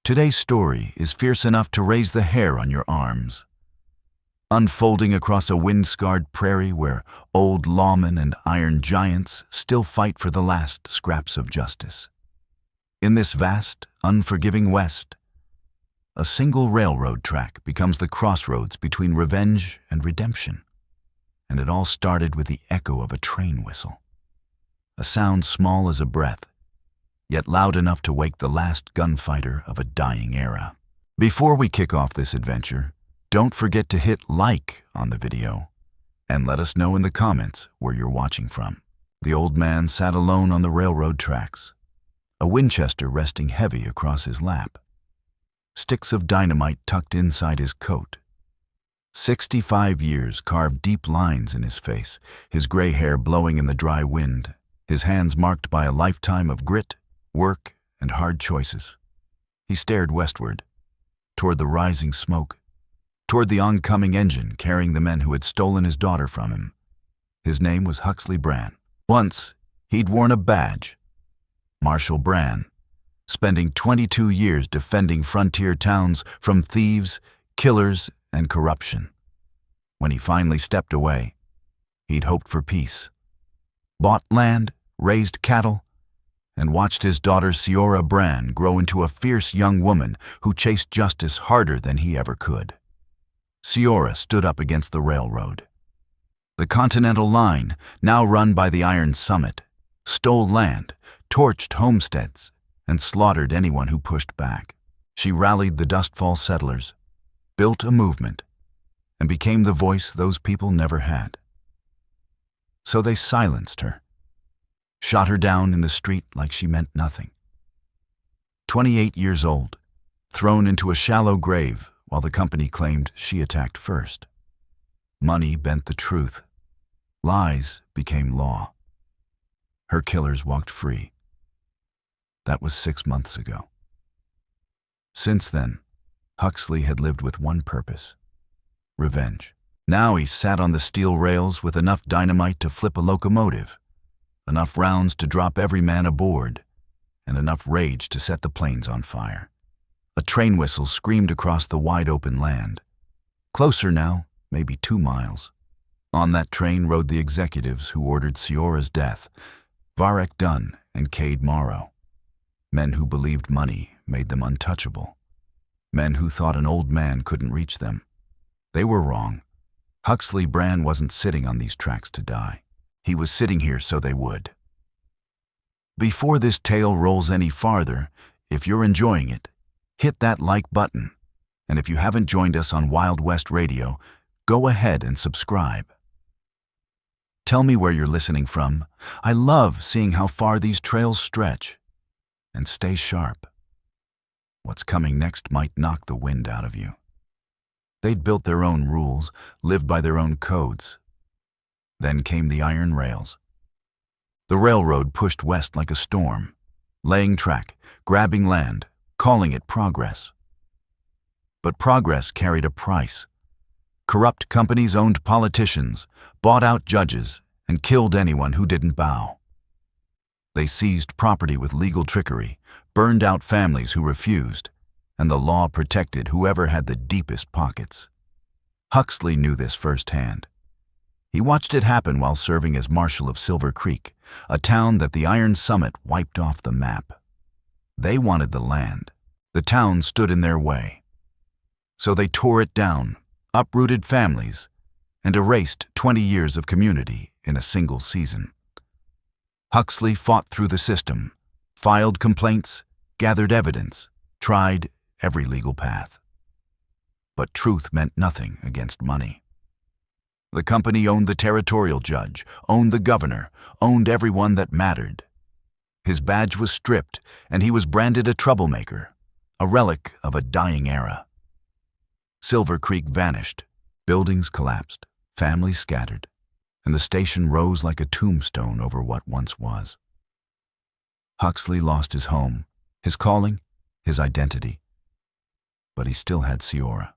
Today's story is fierce enough to raise the hair on your arms. Unfolding across a wind-scarred prairie where old lawmen and iron giants still fight for the last scraps of justice. In this vast, unforgiving West, a single railroad track becomes the crossroads between revenge and redemption. And it all started with the echo of a train whistle. A sound small as a breath, yet loud enough to wake the last gunfighter of a dying era. Before we kick off this adventure, don't forget to hit like on the video and let us know in the comments where you're watching from. The old man sat alone on the railroad tracks, a Winchester resting heavy across his lap, sticks of dynamite tucked inside his coat. 65 years carved deep lines in his face, his gray hair blowing in the dry wind, his hands marked by a lifetime of grit, work, and hard choices. He stared westward, toward the rising smoke, toward the oncoming engine carrying the men who had stolen his daughter from him. His name was Huxley Brann. Once, he'd worn a badge, Marshal Brann, spending 22 years defending frontier towns from thieves, killers, and corruption. When he finally stepped away, he'd hoped for peace, bought land, raised cattle, and watched his daughter Siora Brann grow into a fierce young woman who chased justice harder than he ever could. Siora stood up against the railroad. The Continental Line, now run by the Iron Summit, stole land, torched homesteads, and slaughtered anyone who pushed back. She rallied the dustfall settlers, built a movement, and became the voice those people never had. So they silenced her, shot her down in the street like she meant nothing. 28 years old, thrown into a shallow grave while the company claimed she attacked first. Money bent the truth. Lies became law. Her killers walked free. That was 6 months ago. Since then, Huxley had lived with one purpose: revenge. Now he sat on the steel rails with enough dynamite to flip a locomotive, enough rounds to drop every man aboard, and enough rage to set the planes on fire. A train whistle screamed across the wide-open land. Closer now, maybe 2 miles. On that train rode the executives who ordered Siora's death, Varek Dunn and Cade Morrow. Men who believed money made them untouchable. Men who thought an old man couldn't reach them. They were wrong. Huxley Brann wasn't sitting on these tracks to die. He was sitting here so they would. Before this tale rolls any farther, if you're enjoying it, hit that like button. And if you haven't joined us on Wild West Radio, go ahead and subscribe. Tell me where you're listening from. I love seeing how far these trails stretch. And stay sharp. What's coming next might knock the wind out of you. They'd built their own rules, lived by their own codes. Then came the iron rails. The railroad pushed west like a storm, laying track, grabbing land, calling it progress. But progress carried a price. Corrupt companies owned politicians, bought out judges, and killed anyone who didn't bow. They seized property with legal trickery, burned out families who refused, and the law protected whoever had the deepest pockets. Huxley knew this firsthand. He watched it happen while serving as marshal of Silver Creek, a town that the Iron Summit wiped off the map. They wanted the land. The town stood in their way. So they tore it down, uprooted families, and erased 20 years of community in a single season. Huxley fought through the system, filed complaints, gathered evidence, tried every legal path. But truth meant nothing against money. The company owned the territorial judge, owned the governor, owned everyone that mattered. His badge was stripped, and he was branded a troublemaker, a relic of a dying era. Silver Creek vanished, buildings collapsed, families scattered, and the station rose like a tombstone over what once was. Huxley lost his home, his calling, his identity. But he still had Siora.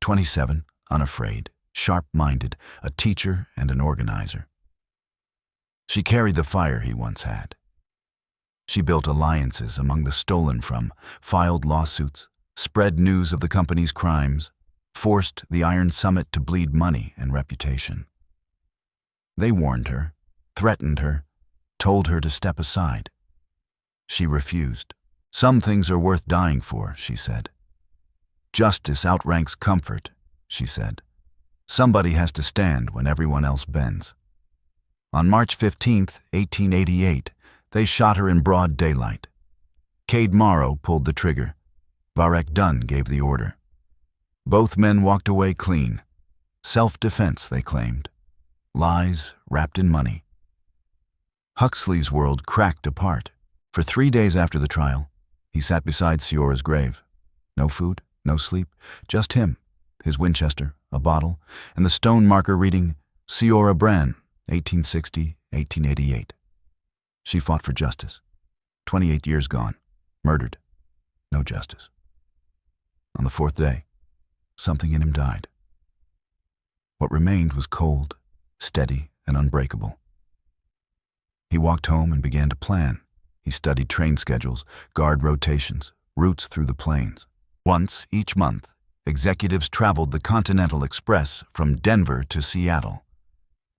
27, unafraid, sharp-minded, a teacher and an organizer. She carried the fire he once had. She built alliances among the stolen from, filed lawsuits, spread news of the company's crimes, forced the Iron Summit to bleed money and reputation. They warned her, threatened her, told her to step aside. She refused. "Some things are worth dying for," she said. "Justice outranks comfort," she said. "Somebody has to stand when everyone else bends." On March 15, 1888, they shot her in broad daylight. Cade Morrow pulled the trigger. Varek Dunn gave the order. Both men walked away clean. Self-defense, they claimed. Lies wrapped in money. Huxley's world cracked apart. For 3 days after the trial, he sat beside Siora's grave. No food, no sleep, just him, his Winchester, a bottle, and the stone marker reading Huxley Brann, 1860-1888. She fought for justice. 28 years gone, murdered, no justice. On the 4th day, something in him died. What remained was cold, steady, and unbreakable. He walked home and began to plan. He studied train schedules, guard rotations, routes through the plains. Once each month, executives traveled the Continental Express from Denver to Seattle.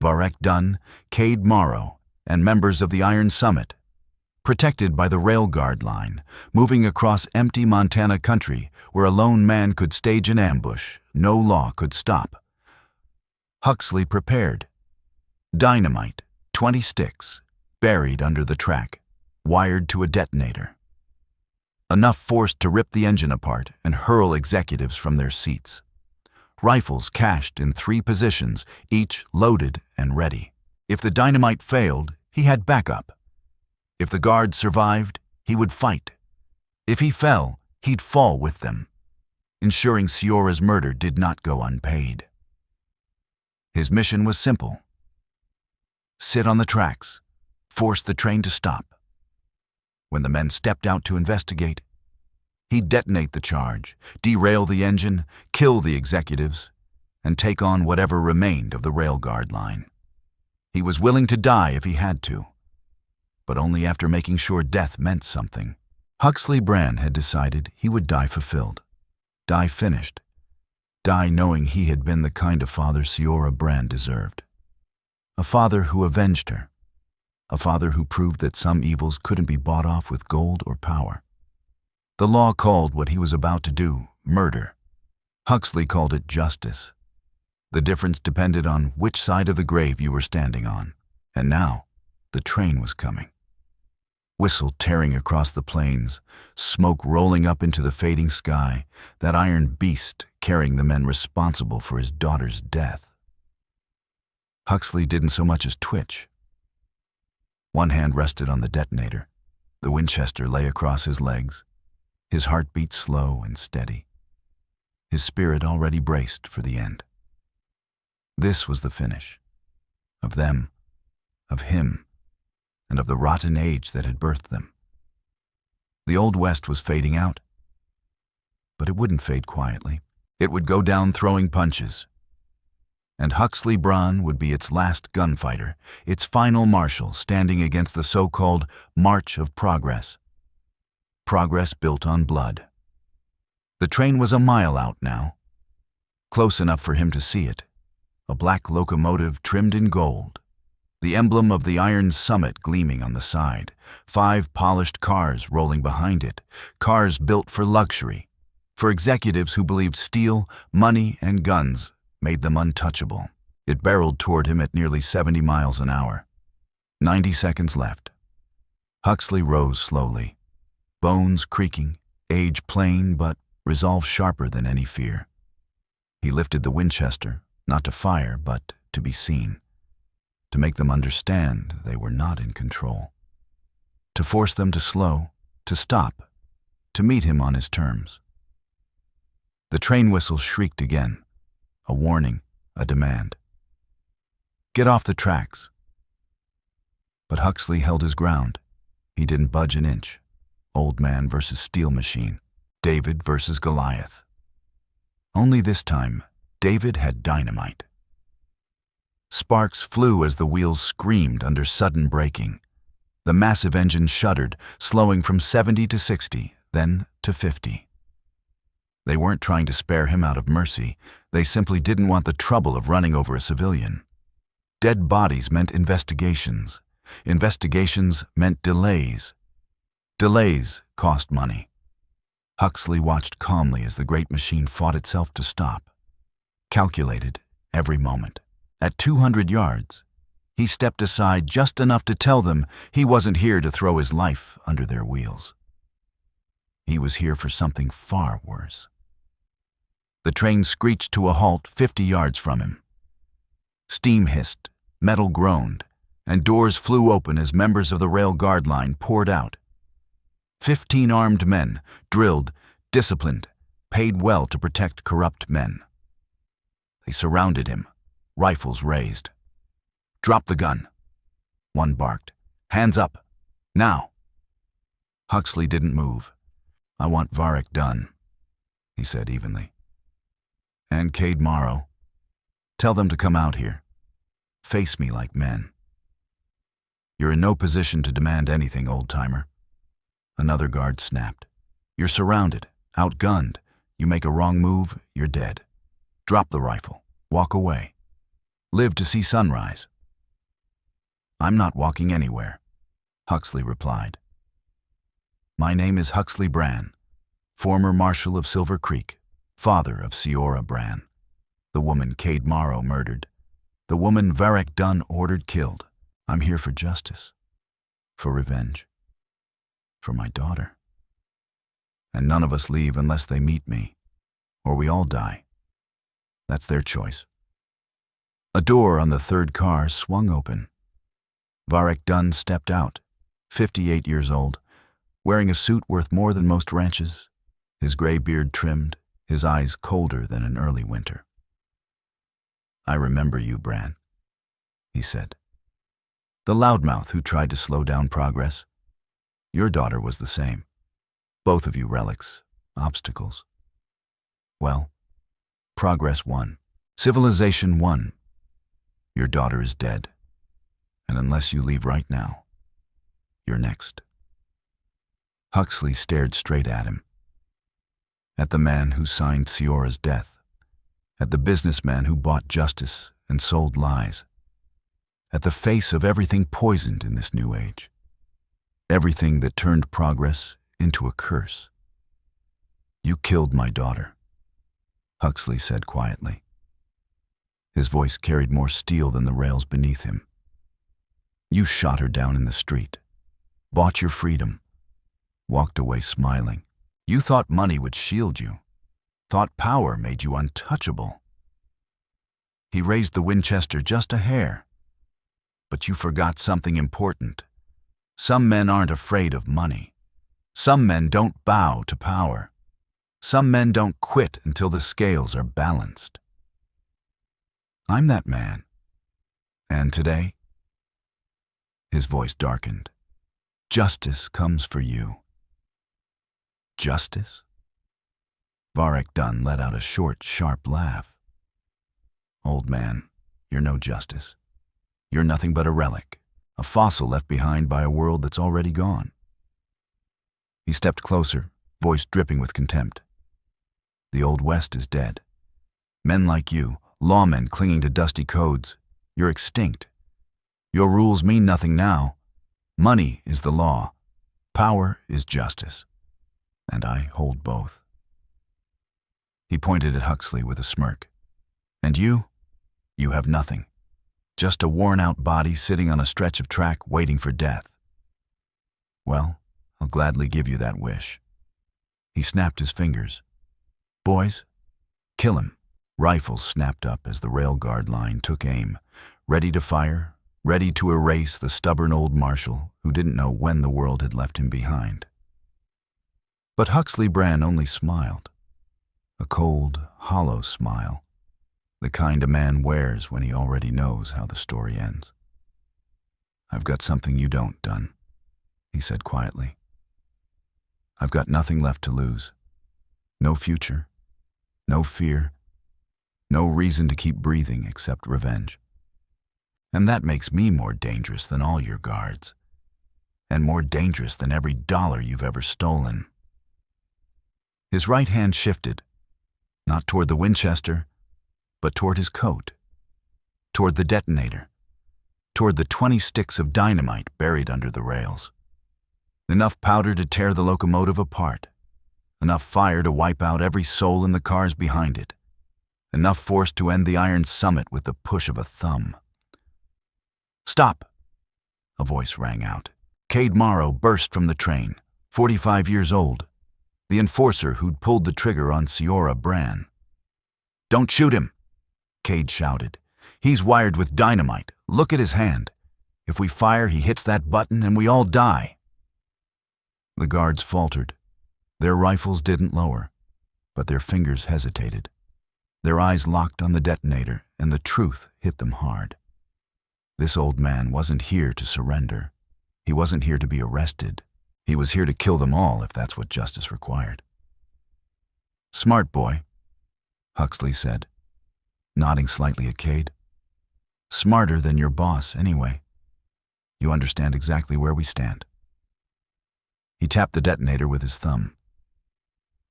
Varek Dunn, Cade Morrow, and members of the Iron Summit, protected by the rail guard line, moving across empty Montana country where a lone man could stage an ambush, no law could stop. Huxley prepared. Dynamite, 20 sticks, buried under the track, wired to a detonator. Enough force to rip the engine apart and hurl executives from their seats. Rifles cached in 3 positions, each loaded and ready. If the dynamite failed, he had backup. If the guards survived, he would fight. If he fell, he'd fall with them, ensuring Siora's murder did not go unpaid. His mission was simple. Sit on the tracks, force the train to stop. When the men stepped out to investigate, he'd detonate the charge, derail the engine, kill the executives, and take on whatever remained of the railguard line. He was willing to die if he had to, but only after making sure death meant something. Huxley Brann had decided he would die fulfilled, die finished, die knowing he had been the kind of father Siora Brann deserved. A father who avenged her, a father who proved that some evils couldn't be bought off with gold or power. The law called what he was about to do murder. Huxley called it justice. The difference depended on which side of the grave you were standing on. And now, the train was coming. Whistle tearing across the plains, smoke rolling up into the fading sky, that iron beast carrying the men responsible for his daughter's death. Huxley didn't so much as twitch. One hand rested on the detonator. The Winchester lay across his legs, his heartbeat slow and steady, his spirit already braced for the end. This was the finish. Of them, of him, and of the rotten age that had birthed them. The Old West was fading out, but it wouldn't fade quietly. It would go down throwing punches. And Huxley Brann would be its last gunfighter, its final marshal standing against the so-called March of Progress. Progress built on blood. The train was a mile out now, close enough for him to see it. A black locomotive trimmed in gold, the emblem of the Iron Summit gleaming on the side, 5 polished cars rolling behind it, cars built for luxury, for executives who believed steel, money, and guns made them untouchable. It barreled toward him at nearly 70 miles an hour. 90 seconds left. Huxley rose slowly, bones creaking, age plain but resolve sharper than any fear. He lifted the Winchester, not to fire, but to be seen, to make them understand they were not in control, to force them to slow, to stop, to meet him on his terms. The train whistle shrieked again, a warning, a demand. Get off the tracks. But Huxley held his ground. He didn't budge an inch. Old man versus steel machine. David versus Goliath. Only this time, David had dynamite. Sparks flew as the wheels screamed under sudden braking. The massive engine shuddered, slowing from 70 to 60, then to 50. They weren't trying to spare him out of mercy. They simply didn't want the trouble of running over a civilian. Dead bodies meant investigations. Investigations meant delays. Delays cost money. Huxley watched calmly as the great machine fought itself to stop. Calculated every moment. At 200 yards, he stepped aside just enough to tell them he wasn't here to throw his life under their wheels. He was here for something far worse. The train screeched to a halt 50 yards from him. Steam hissed, metal groaned, and doors flew open as members of the rail guard line poured out. 15 armed men, drilled, disciplined, paid well to protect corrupt men. They surrounded him, rifles raised. "Drop the gun," one barked. "Hands up, now." Huxley didn't move. "I want Varric done," he said evenly. "And Cade Morrow. Tell them to come out here. Face me like men. You're in no position to demand anything, old-timer." Another guard snapped. "You're surrounded, outgunned. You make a wrong move, you're dead. Drop the rifle. Walk away. Live to see sunrise." "I'm not walking anywhere," Huxley replied. "My name is Huxley Brann, former marshal of Silver Creek, father of Siora Brann, the woman Cade Morrow murdered, the woman Varric Dunn ordered killed. I'm here for justice, for revenge, for my daughter. And none of us leave unless they meet me, or we all die. That's their choice." A door on the third car swung open. Varric Dunn stepped out, 58 years old, wearing a suit worth more than most ranches, his gray beard trimmed, his eyes colder than an early winter. "I remember you, Brann," he said. "The loudmouth who tried to slow down progress. Your daughter was the same. Both of you relics, obstacles. Well, progress won. Civilization won. Your daughter is dead. And unless you leave right now, you're next." Huxley stared straight at him. At the man who signed Siora's death. At the businessman who bought justice and sold lies. At the face of everything poisoned in this new age. Everything that turned progress into a curse. "You killed my daughter," Huxley said quietly. His voice carried more steel than the rails beneath him. "You shot her down in the street, bought your freedom, walked away smiling. You thought money would shield you, thought power made you untouchable." He raised the Winchester just a hair. "But you forgot something important. Some men aren't afraid of money. Some men don't bow to power. Some men don't quit until the scales are balanced. I'm that man. And today," his voice darkened, "justice comes for you." "Justice?" Varric Dunn let out a short, sharp laugh. "Old man, you're no justice. You're nothing but a relic, a fossil left behind by a world that's already gone." He stepped closer, voice dripping with contempt. "The Old West is dead. Men like you, lawmen clinging to dusty codes, you're extinct. Your rules mean nothing now. Money is the law. Power is justice. And I hold both." He pointed at Huxley with a smirk. "And you? You have nothing. Just a worn-out body sitting on a stretch of track waiting for death. Well, I'll gladly give you that wish." He snapped his fingers. "Boys, kill him." Rifles snapped up as the rail guard line took aim, ready to fire, ready to erase the stubborn old marshal who didn't know when the world had left him behind. But Huxley Brann only smiled. A cold, hollow smile, the kind a man wears when he already knows how the story ends. "I've got something you don't, Dunn," he said quietly. "I've got nothing left to lose. No future, no fear, no reason to keep breathing except revenge. And that makes me more dangerous than all your guards. and more dangerous than every dollar you've ever stolen. His right hand shifted, not toward the Winchester, but toward his coat, toward the detonator, toward the 20 sticks of dynamite buried under the rails. Enough powder to tear the locomotive apart, enough fire to wipe out every soul in the cars behind it, enough force to end the iron summit with the push of a thumb. "Stop!" a voice rang out. Cade Morrow burst from the train, 45 years old, the enforcer who'd pulled the trigger on Siora Brann. "Don't shoot him!" Cade shouted. "He's wired with dynamite. Look at his hand. If we fire, he hits that button and we all die." The guards faltered. Their rifles didn't lower, but their fingers hesitated. Their eyes locked on the detonator, and the truth hit them hard. This old man wasn't here to surrender. He wasn't here to be arrested. He was here to kill them all if that's what justice required. "Smart boy," Huxley said, nodding slightly at Cade. "Smarter than your boss, anyway. You understand exactly where we stand." He tapped the detonator with his thumb.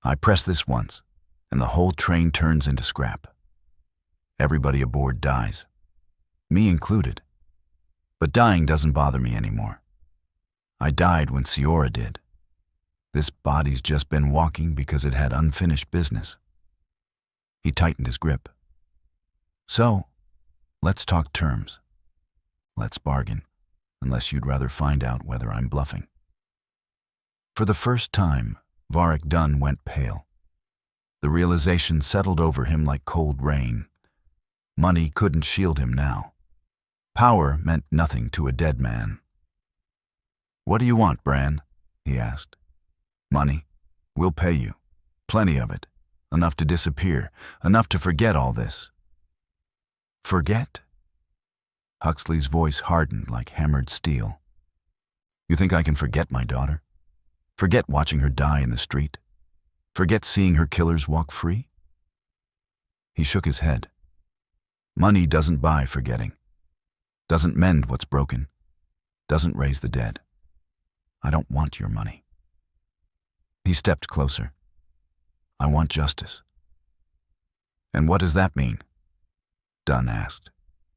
"I press this once, and the whole train turns into scrap. Everybody aboard dies, me included. But dying doesn't bother me anymore. I died when Siora did. This body's just been walking because it had unfinished business." He tightened his grip. "So, let's talk terms. Let's bargain, unless you'd rather find out whether I'm bluffing." For the first time, Varric Dunn went pale. The realization settled over him like cold rain. Money couldn't shield him now. Power meant nothing to a dead man. "What do you want, Brann?" he asked. "Money. We'll pay you. Plenty of it. Enough to disappear. Enough to forget all this." "Forget?" Huxley's voice hardened like hammered steel. "You think I can forget my daughter? Forget watching her die in the street? Forget seeing her killers walk free?" He shook his head. "Money doesn't buy forgetting. Doesn't mend what's broken. Doesn't raise the dead. I don't want your money." He stepped closer. "I want justice." "And what does that mean?" Dunn asked,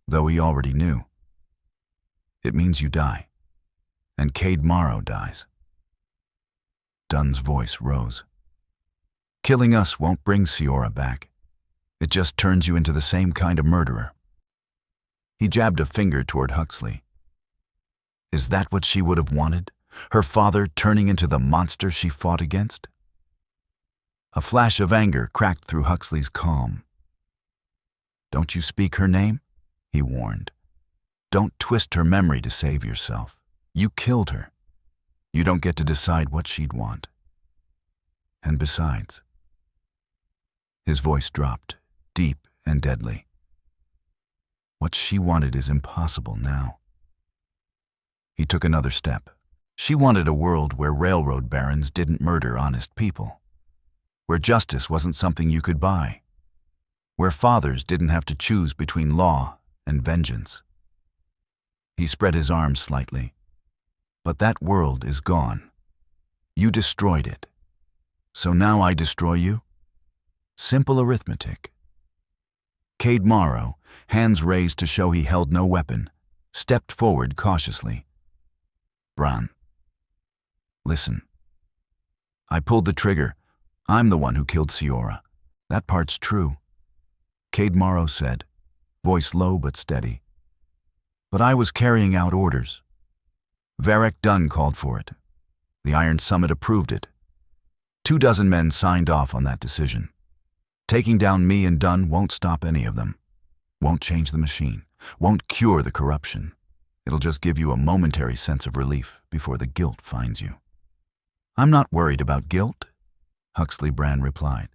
though he already knew. "It means you die, and Cade Morrow dies." Dunn's voice rose. "Killing us won't bring Siora back. It just turns you into the same kind of murderer." He jabbed a finger toward Huxley. "Is that what she would have wanted? Her father turning into the monster she fought against?" A flash of anger cracked through Huxley's calm. "Don't you speak her name?" he warned. "Don't twist her memory to save yourself. You killed her. You don't get to decide what she'd want. And besides..." His voice dropped, deep and deadly. "What she wanted is impossible now." He took another step. She wanted a world where railroad barons didn't murder honest people, where justice wasn't something you could buy, where fathers didn't have to choose between law and vengeance. He spread his arms slightly. "But that world is gone. You destroyed it. So now I destroy you? Simple arithmetic." Cade Morrow, hands raised to show he held no weapon, stepped forward cautiously. "Brann, listen. I pulled the trigger. I'm the one who killed Siora. That part's true," Cade Morrow said, voice low but steady. "But I was carrying out orders. Varric Dunn called for it. The Iron Summit approved it. 24 men signed off on that decision. Taking down me and Dunn won't stop any of them. Won't change the machine. Won't cure the corruption. It'll just give you a momentary sense of relief before the guilt finds you." "I'm not worried about guilt," Huxley Brann replied.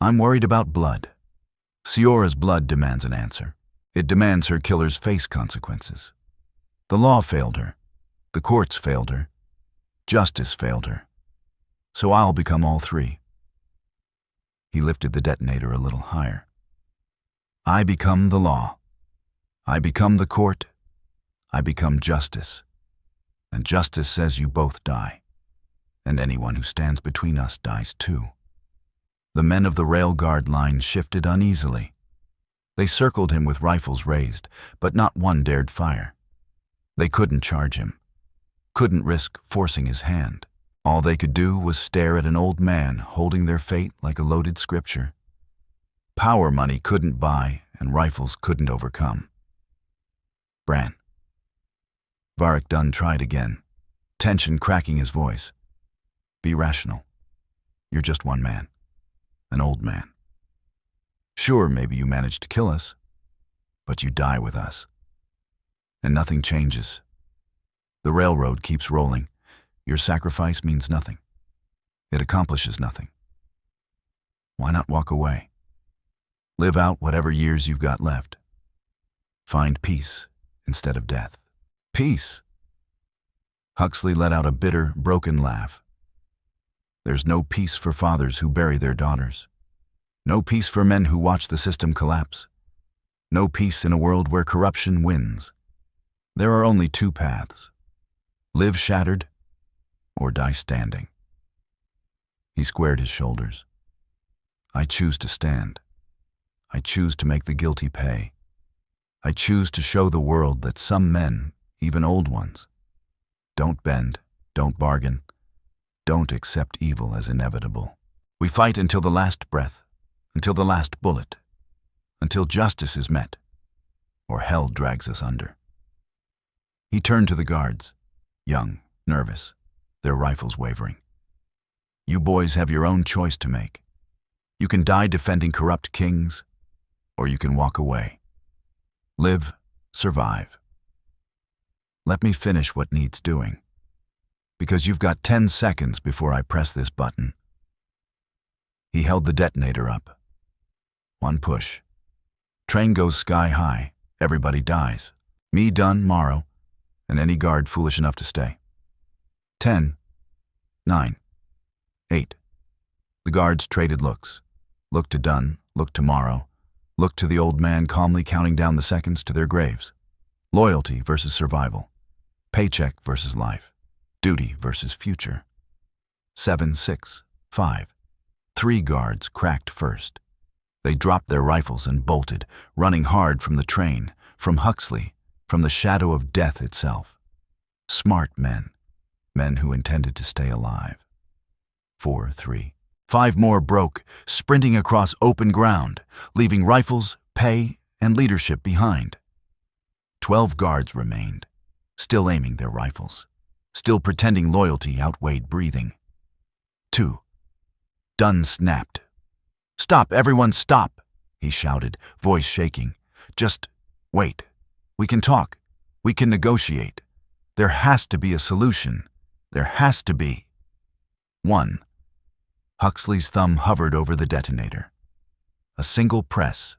"I'm worried about blood. Siora's blood demands an answer. It demands her killers face consequences. The law failed her. The courts failed her. Justice failed her. So I'll become all three." He lifted the detonator a little higher. "I become the law. I become the court. I become justice. And justice says you both die. And anyone who stands between us dies too. The men of the rail guard line shifted uneasily. They circled him with rifles raised, but not one dared fire. They couldn't charge him, couldn't risk forcing his hand. All they could do was stare at an old man holding their fate like a loaded scripture. Power money couldn't buy, and rifles couldn't overcome. Brann. Varric Dunn tried again, tension cracking his voice. Be rational. You're just one man. An old man. Sure, maybe you managed to kill us, but you die with us. And nothing changes. The railroad keeps rolling. Your sacrifice means nothing. It accomplishes nothing. Why not walk away? Live out whatever years you've got left. Find peace instead of death. Peace. Huxley let out a bitter, broken laugh. There's no peace for fathers who bury their daughters. No peace for men who watch the system collapse. No peace in a world where corruption wins. There are only two paths. Live shattered or die standing. He squared his shoulders. I choose to stand. I choose to make the guilty pay. I choose to show the world that some men, even old ones, don't bend, don't bargain, don't accept evil as inevitable. We fight until the last breath, until the last bullet, until justice is met, or hell drags us under. He turned to the guards, young, nervous, their rifles wavering. You boys have your own choice to make. You can die defending corrupt kings, or you can walk away. Live, survive. Let me finish what needs doing, because you've got 10 seconds before I press this button. He held the detonator up. One push. Train goes sky high. Everybody dies. Me, Dunn, Morrow, and any guard foolish enough to stay. 10, 9, 8. The guards traded looks. Looked to Dunn, looked to Morrow, looked to the old man calmly counting down the seconds to their graves. Loyalty versus survival. Paycheck versus life. Duty versus future. 7, 6, 5. 3 guards cracked first. They dropped their rifles and bolted, running hard from the train, from Huxley, from the shadow of death itself. Smart men. Men who intended to stay alive. 4, 3. 5 more broke, sprinting across open ground, leaving rifles, pay, and leadership behind. 12 guards remained, still aiming their rifles, still pretending loyalty outweighed breathing. 2. Dunn snapped. Stop, everyone, stop, he shouted, voice shaking. Just wait. We can talk. We can negotiate. There has to be a solution. There has to be. 1. Huxley's thumb hovered over the detonator. A single press.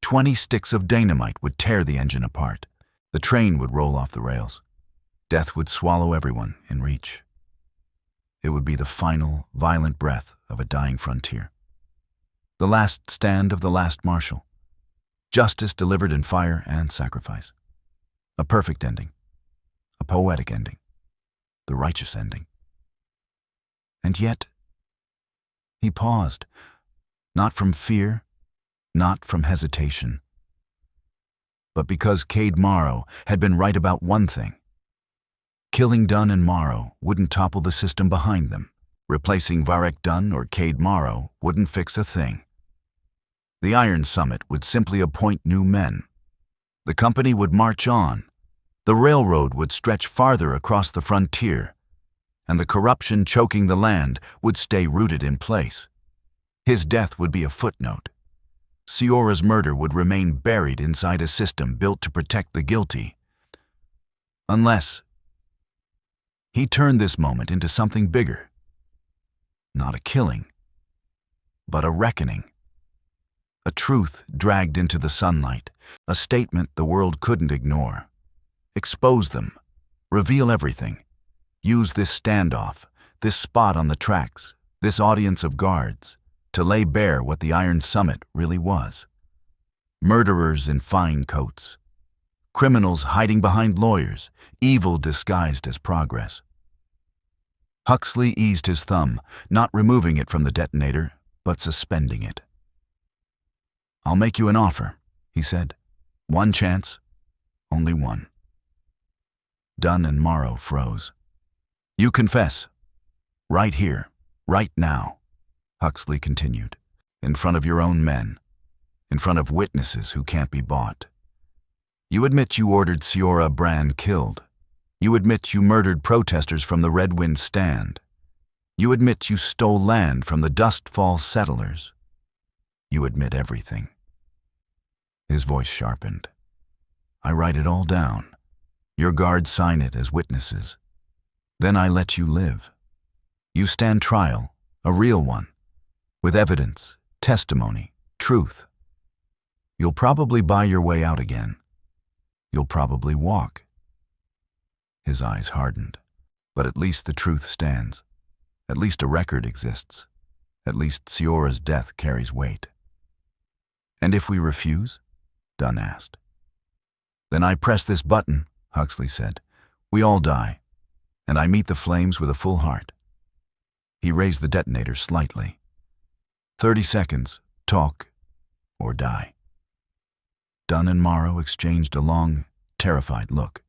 20 sticks of dynamite would tear the engine apart. The train would roll off the rails. Death would swallow everyone in reach. It would be the final, violent breath of a dying frontier. The last stand of the last marshal. Justice delivered in fire and sacrifice. A perfect ending. A poetic ending. The righteous ending. And yet, he paused, not from fear, not from hesitation, but because Cade Morrow had been right about one thing. Killing Dunn and Morrow wouldn't topple the system behind them. Replacing Varric Dunn or Cade Morrow wouldn't fix a thing. The Iron Summit would simply appoint new men. The company would march on. The railroad would stretch farther across the frontier, and the corruption choking the land would stay rooted in place. His death would be a footnote. Siora's murder would remain buried inside a system built to protect the guilty. Unless he turned this moment into something bigger. Not a killing, but a reckoning. A truth dragged into the sunlight, a statement the world couldn't ignore. Expose them, reveal everything. Use this standoff, this spot on the tracks, this audience of guards, to lay bare what the Iron Summit really was. Murderers in fine coats. criminals hiding behind lawyers, evil disguised as progress. Huxley eased his thumb, not removing it from the detonator, but suspending it. "I'll make you an offer," he said. "One chance, only one." Dunn and Morrow froze. "You confess. Right here, right now," Huxley continued, "in front of your own men, in front of witnesses who can't be bought. You admit you ordered Siora Brann killed. You admit you murdered protesters from the Red Wind stand. You admit you stole land from the Dust Falls settlers. You admit everything." His voice sharpened. "I write it all down. Your guards sign it as witnesses. Then I let you live. You stand trial, a real one, with evidence, testimony, truth. You'll probably buy your way out again. You'll probably walk." His eyes hardened. "But at least the truth stands. At least a record exists. At least Siora's death carries weight." "And if we refuse?" Dunn asked. "Then I press this button," Huxley said. "We all die, and I meet the flames with a full heart." He raised the detonator slightly. 30 seconds, talk or die. Dunn and Morrow exchanged a long, terrified look.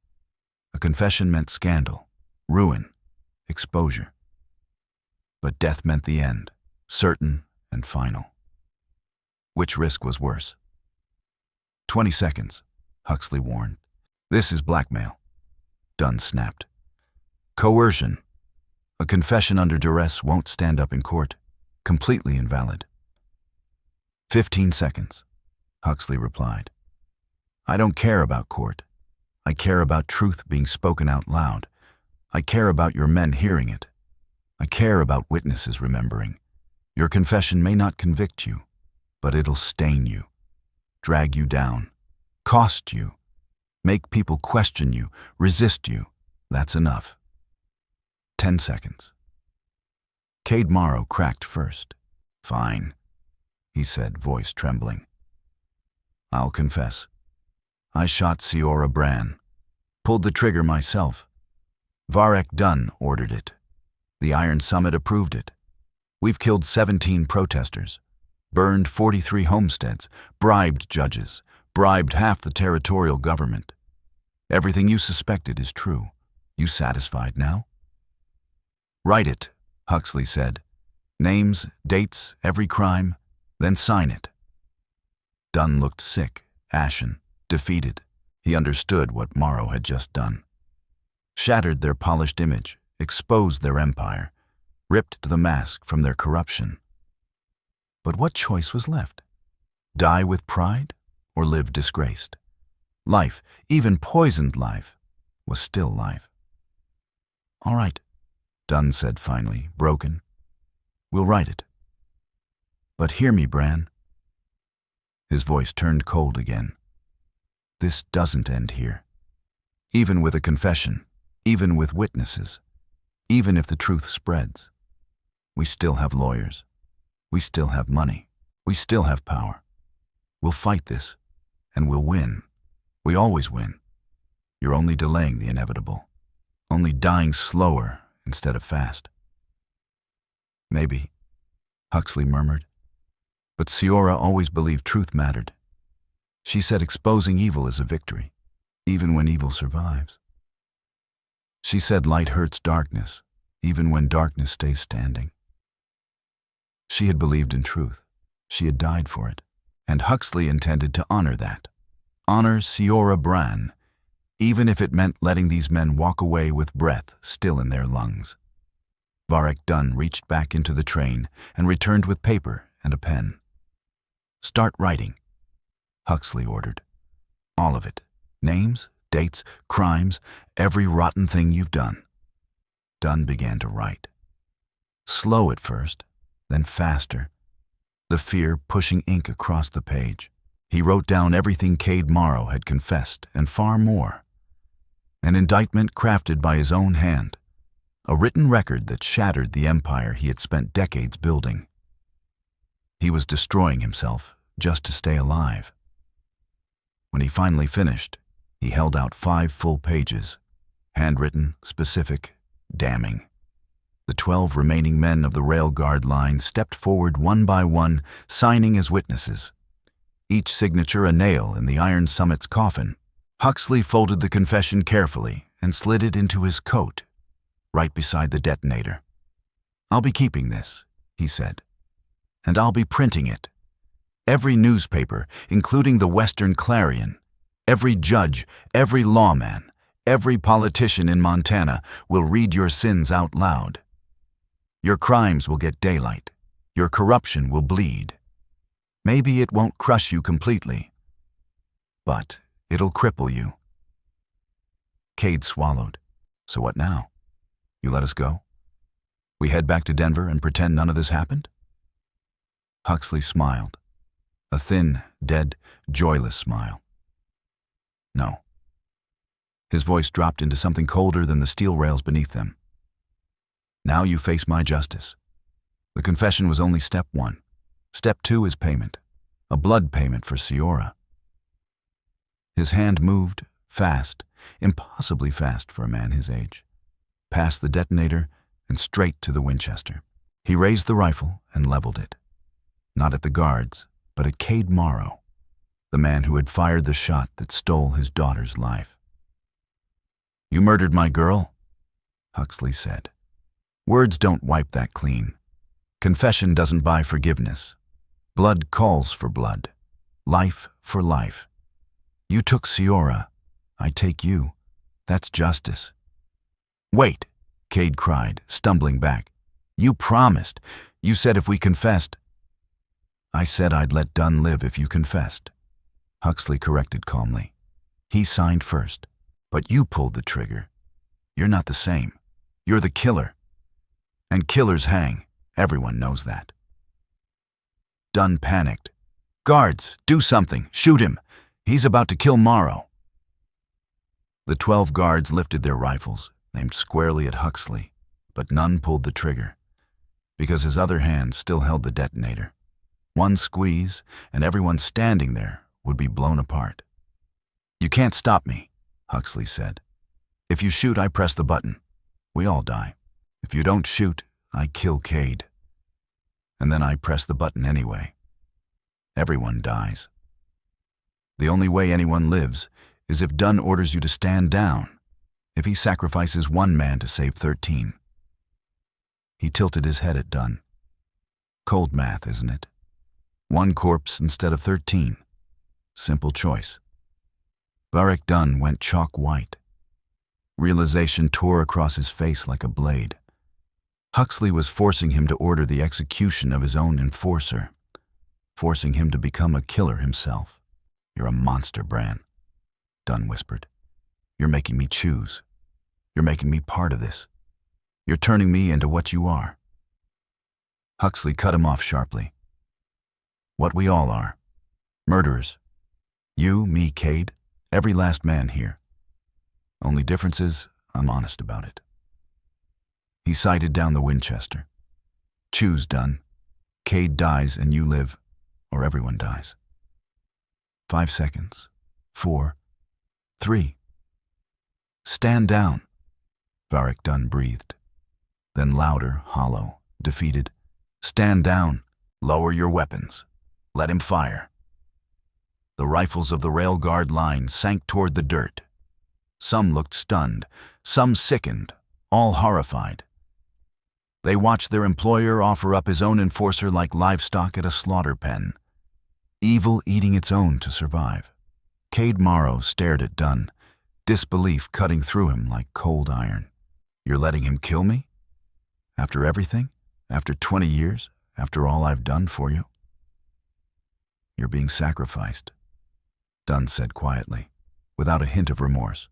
A confession meant scandal, ruin, exposure. But death meant the end, certain and final. Which risk was worse? 20 seconds, Huxley warned. "This is blackmail," Dunn snapped. "Coercion. A confession under duress won't stand up in court. Completely invalid." 15 seconds, Huxley replied. "I don't care about court. I care about truth being spoken out loud. I care about your men hearing it. I care about witnesses remembering. Your confession may not convict you, but it'll stain you, drag you down, cost you, make people question you, resist you. That's enough." 10 seconds. Cade Morrow cracked first. "Fine," he said, voice trembling. "I'll confess. I shot Siora Brann. Pulled the trigger myself. Varek Dunn ordered it. The Iron Summit approved it. We've killed 17 protesters, burned 43 homesteads, bribed judges, bribed half the territorial government. Everything you suspected is true. You satisfied now?" "Write it," Huxley said. "Names, dates, every crime, then sign it." Dunn looked sick, ashen, defeated. He understood what Morrow had just done. Shattered their polished image, exposed their empire, ripped the mask from their corruption. But what choice was left? Die with pride or live disgraced? Life, even poisoned life, was still life. "All right," Dunn said finally, broken. "We'll write it. But hear me, Brann." His voice turned cold again. "This doesn't end here. Even with a confession, even with witnesses, even if the truth spreads, we still have lawyers. We still have money. We still have power. We'll fight this, and we'll win. We always win. You're only delaying the inevitable, only dying slower instead of fast." "Maybe," Huxley murmured. "But Siora always believed truth mattered. She said exposing evil is a victory, even when evil survives. She said light hurts darkness, even when darkness stays standing. She had believed in truth. She had died for it. And Huxley intended to honor that. Honor Siora Brann, even if it meant letting these men walk away with breath still in their lungs." Varek Dunn reached back into the train and returned with paper and a pen. "Start writing," Huxley ordered. "All of it. Names, dates, crimes, every rotten thing you've done." Dunn began to write. Slow at first, then faster, the fear pushing ink across the page. He wrote down everything Cade Morrow had confessed and far more. An indictment crafted by his own hand, a written record that shattered the empire he had spent decades building. He was destroying himself just to stay alive. When he finally finished, He held out 5 full pages, handwritten, specific, damning. The 12 remaining men of the rail guard line stepped forward one by one, signing as witnesses. Each signature a nail in the Iron Summit's coffin. Huxley folded the confession carefully and slid it into his coat, right beside the detonator. "I'll be keeping this," he said, "and I'll be printing it. Every newspaper, including the Western Clarion, every judge, every lawman, every politician in Montana will read your sins out loud. Your crimes will get daylight. Your corruption will bleed. Maybe it won't crush you completely, but it'll cripple you." Cade swallowed. "So what now? You let us go? We head back to Denver and pretend none of this happened?" Huxley smiled. A thin, dead, joyless smile. "No." His voice dropped into something colder than the steel rails beneath them. "Now you face my justice. The confession was only step 1. Step 2 is payment. A blood payment for Siora." His hand moved, fast, impossibly fast for a man his age, past the detonator and straight to the Winchester. He raised the rifle and leveled it. Not at the guards, but at Cade Morrow, the man who had fired the shot that stole his daughter's life. "You murdered my girl," Huxley said. "Words don't wipe that clean. Confession doesn't buy forgiveness. Blood calls for blood. Life for life. You took Siora. I take you. That's justice." "Wait," Cade cried, stumbling back. "You promised. You said if we confessed." "I said I'd let Dunn live if you confessed," Huxley corrected calmly. "He signed first, but you pulled the trigger. You're not the same. You're the killer. And killers hang. Everyone knows that." Dunn panicked. "Guards, do something. Shoot him. He's about to kill Morrow." The 12 guards lifted their rifles, aimed squarely at Huxley, but none pulled the trigger, because his other hand still held the detonator. One squeeze, and everyone standing there would be blown apart. "You can't stop me," Huxley said. "If you shoot, I press the button. We all die. If you don't shoot, I kill Cade. And then I press the button anyway. Everyone dies. The only way anyone lives is if Dunn orders you to stand down, if he sacrifices one man to save 13. He tilted his head at Dunn. "Cold math, isn't it? 1 corpse instead of 13. Simple choice." Varric Dunn went chalk white. Realization tore across his face like a blade. Huxley was forcing him to order the execution of his own enforcer, forcing him to become a killer himself. "You're a monster, Brann," Dunn whispered. "You're making me choose. You're making me part of this. You're turning me into what you are." Huxley cut him off sharply. "What we all are. Murderers. You, me, Cade, every last man here. Only difference is, I'm honest about it." He sighted down the Winchester. "Choose, Dunn. Cade dies and you live, or everyone dies." 5 seconds. 4. 3. "Stand down," Varric Dunn breathed. Then louder, hollow, defeated. "Stand down. Lower your weapons. Let him fire." The rifles of the rail guard line sank toward the dirt. Some looked stunned, some sickened, all horrified. They watched their employer offer up his own enforcer like livestock at a slaughter pen, evil eating its own to survive. Cade Morrow stared at Dunn, disbelief cutting through him like cold iron. "You're letting him kill me? After everything? After 20 years? After all I've done for you?" "You're being sacrificed," Dunn said quietly, without a hint of remorse.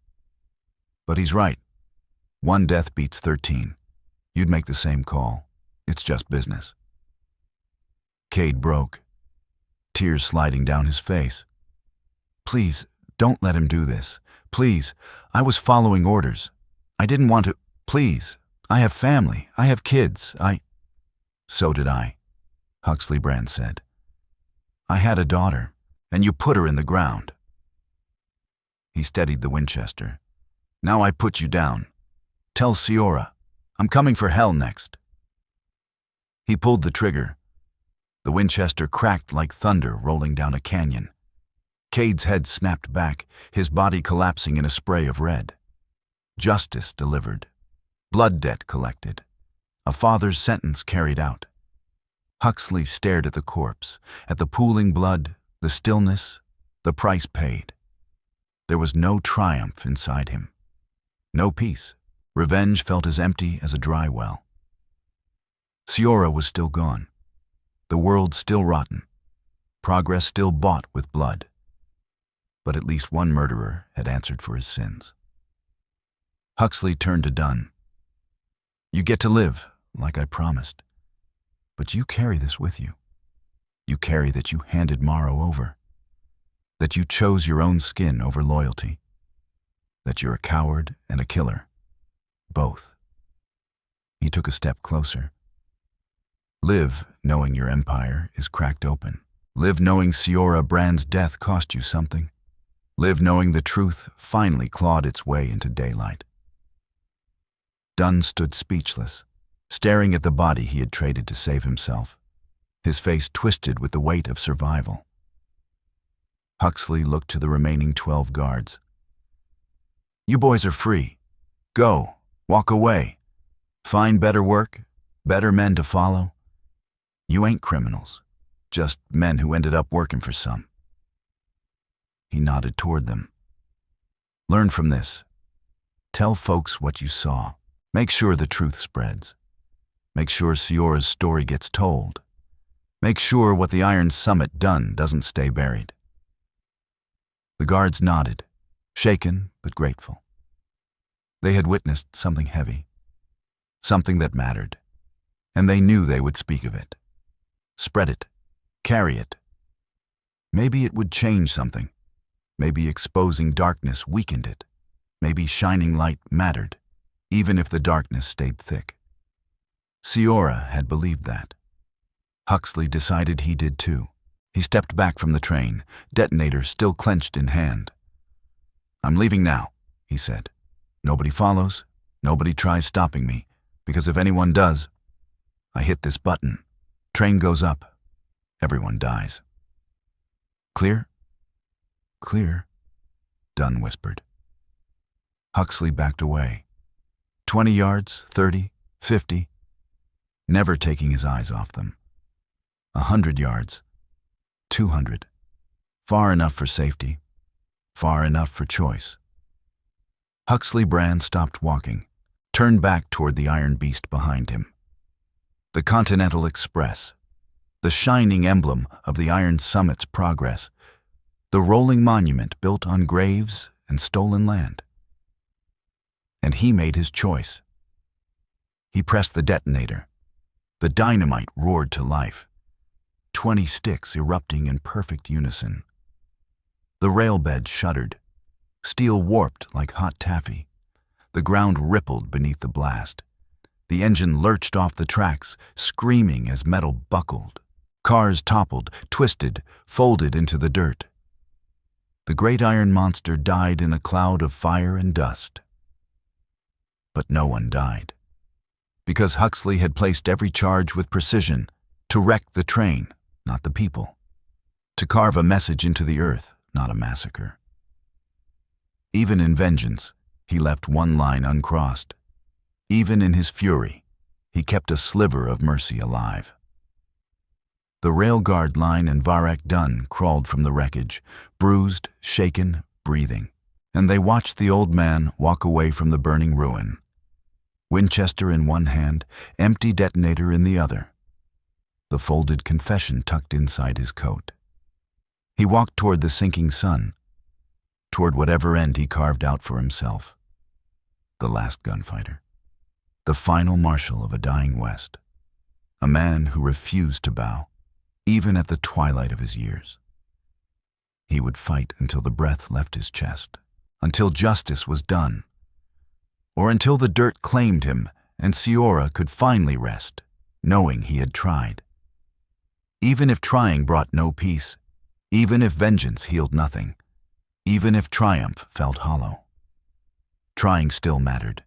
"But he's right. 1 death beats 13. You'd make the same call. It's just business." Cade broke, tears sliding down his face. "Please, don't let him do this. Please, I was following orders. I didn't want to. Please, I have family. I have kids. "So did I," Huxley Brann said. "I had a daughter, and you put her in the ground." He steadied the Winchester. "Now I put you down. Tell Siora, I'm coming for hell next." He pulled the trigger. The Winchester cracked like thunder rolling down a canyon. Cade's head snapped back, his body collapsing in a spray of red. Justice delivered. Blood debt collected. A father's sentence carried out. Huxley stared at the corpse, at the pooling blood, the stillness, the price paid. There was no triumph inside him. No peace. Revenge felt as empty as a dry well. Siora was still gone. The world still rotten. Progress still bought with blood. But at least one murderer had answered for his sins. Huxley turned to Dunn. "You get to live, like I promised. But you carry this with you. You carry that you handed Morrow over. That you chose your own skin over loyalty. That you're a coward and a killer. Both." He took a step closer. "Live knowing your empire is cracked open. Live knowing Siora Brann's death cost you something. Live knowing the truth finally clawed its way into daylight." Dunn stood speechless, staring at the body he had traded to save himself, his face twisted with the weight of survival. Huxley looked to the remaining 12 guards. "You boys are free. Go, walk away. Find better work, better men to follow. You ain't criminals, just men who ended up working for some." He nodded toward them. "Learn from this. Tell folks what you saw. Make sure the truth spreads. Make sure Siora's story gets told. Make sure what the Iron Summit done doesn't stay buried." The guards nodded, shaken but grateful. They had witnessed something heavy, something that mattered, and they knew they would speak of it. Spread it, carry it. Maybe it would change something. Maybe exposing darkness weakened it. Maybe shining light mattered, even if the darkness stayed thick. Siora had believed that. Huxley decided he did too. He stepped back from the train, detonator still clenched in hand. "I'm leaving now," he said. "Nobody follows, nobody tries stopping me, because if anyone does, I hit this button. Train goes up. Everyone dies." "Clear?" "Clear," Dunn whispered. Huxley backed away. 20 yards, 30, 50, never taking his eyes off them. 100 yards, 200, far enough for safety, far enough for choice. Huxley Brann stopped walking, turned back toward the iron beast behind him. The Continental Express, the shining emblem of the Iron Summit's progress, the rolling monument built on graves and stolen land. And he made his choice. He pressed the detonator. The dynamite roared to life, 20 sticks erupting in perfect unison. The railbed shuddered, steel warped like hot taffy. The ground rippled beneath the blast. The engine lurched off the tracks, screaming as metal buckled. Cars toppled, twisted, folded into the dirt. The great iron monster died in a cloud of fire and dust. But no one died, because Huxley had placed every charge with precision to wreck the train, not the people, to carve a message into the earth, not a massacre. Even in vengeance, he left one line uncrossed. Even in his fury, he kept a sliver of mercy alive. The railguard line and Varek Dunn crawled from the wreckage, bruised, shaken, breathing, and they watched the old man walk away from the burning ruin. Winchester in one hand, empty detonator in the other. The folded confession tucked inside his coat. He walked toward the sinking sun, toward whatever end he carved out for himself. The last gunfighter. The final marshal of a dying West. A man who refused to bow, even at the twilight of his years. He would fight until the breath left his chest, until justice was done, or until the dirt claimed him and Siora could finally rest, knowing he had tried. Even if trying brought no peace, even if vengeance healed nothing, even if triumph felt hollow. Trying still mattered.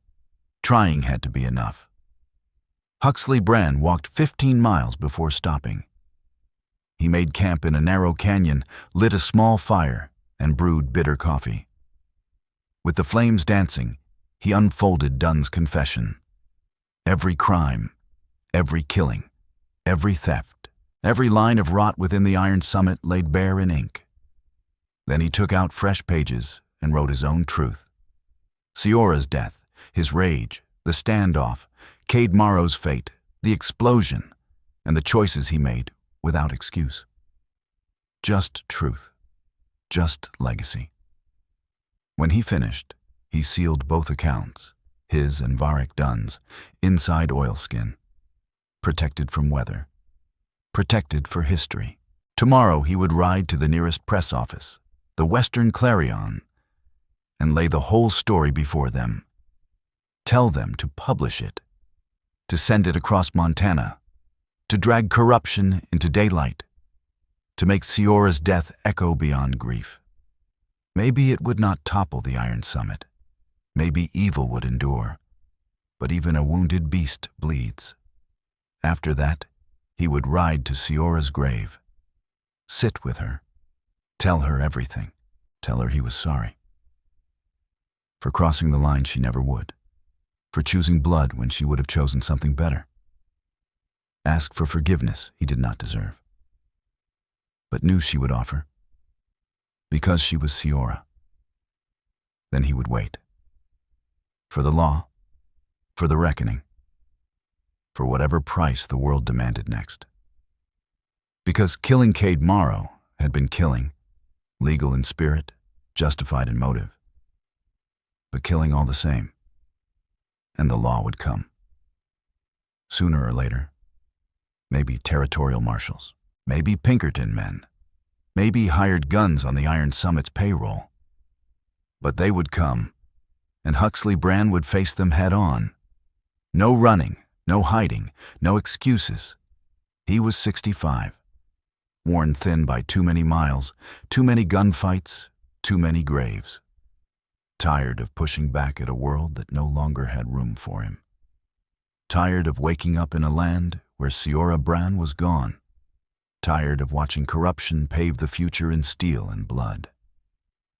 Trying had to be enough. Huxley Brann walked 15 miles before stopping. He made camp in a narrow canyon, lit a small fire, and brewed bitter coffee. With the flames dancing, he unfolded Dunn's confession. Every crime, every killing, every theft, every line of rot within the iron summit laid bare in ink. Then he took out fresh pages and wrote his own truth. Siora's death, his rage, the standoff, Cade Morrow's fate, the explosion, and the choices he made without excuse. Just truth. Just legacy. When he finished, he sealed both accounts, his and Varric Dunn's, inside oilskin. Protected from weather. Protected for history. Tomorrow he would ride to the nearest press office, the Western Clarion, and lay the whole story before them. Tell them to publish it, to send it across Montana, to drag corruption into daylight, to make Siora's death echo beyond grief. Maybe it would not topple the Iron Summit. Maybe evil would endure. But even a wounded beast bleeds. After that, he would ride to Siora's grave. Sit with her. Tell her everything. Tell her he was sorry. For crossing the line she never would. For choosing blood when she would have chosen something better. Ask for forgiveness he did not deserve. But knew she would offer. Because she was Siora. Then he would wait. For the law. For the reckoning. For whatever price the world demanded next. Because killing Cade Morrow had been killing, legal in spirit, justified in motive. But killing all the same. And the law would come. Sooner or later. Maybe territorial marshals. Maybe Pinkerton men. Maybe hired guns on the Iron Summit's payroll. But they would come, and Huxley Brann would face them head on. No running, no hiding, no excuses. He was 65, worn thin by too many miles, too many gunfights, too many graves. Tired of pushing back at a world that no longer had room for him. Tired of waking up in a land where Siora Brann was gone. Tired of watching corruption pave the future in steel and blood.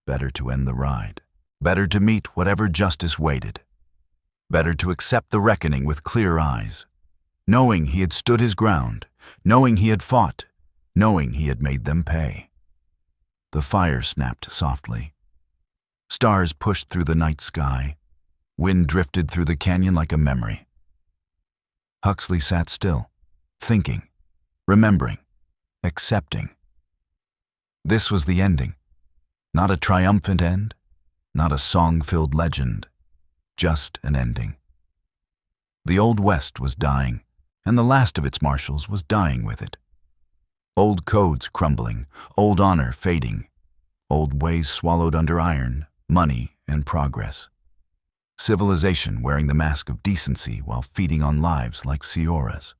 Better to end the ride. Better to meet whatever justice waited. Better to accept the reckoning with clear eyes, knowing he had stood his ground, knowing he had fought, knowing he had made them pay. The fire snapped softly. Stars pushed through the night sky. Wind drifted through the canyon like a memory. Huxley sat still, thinking, remembering, accepting. This was the ending. Not a triumphant end, not a song-filled legend, just an ending. The Old West was dying, and the last of its marshals was dying with it. Old codes crumbling, old honor fading, old ways swallowed under iron, money, and progress. Civilization wearing the mask of decency while feeding on lives like Siora's.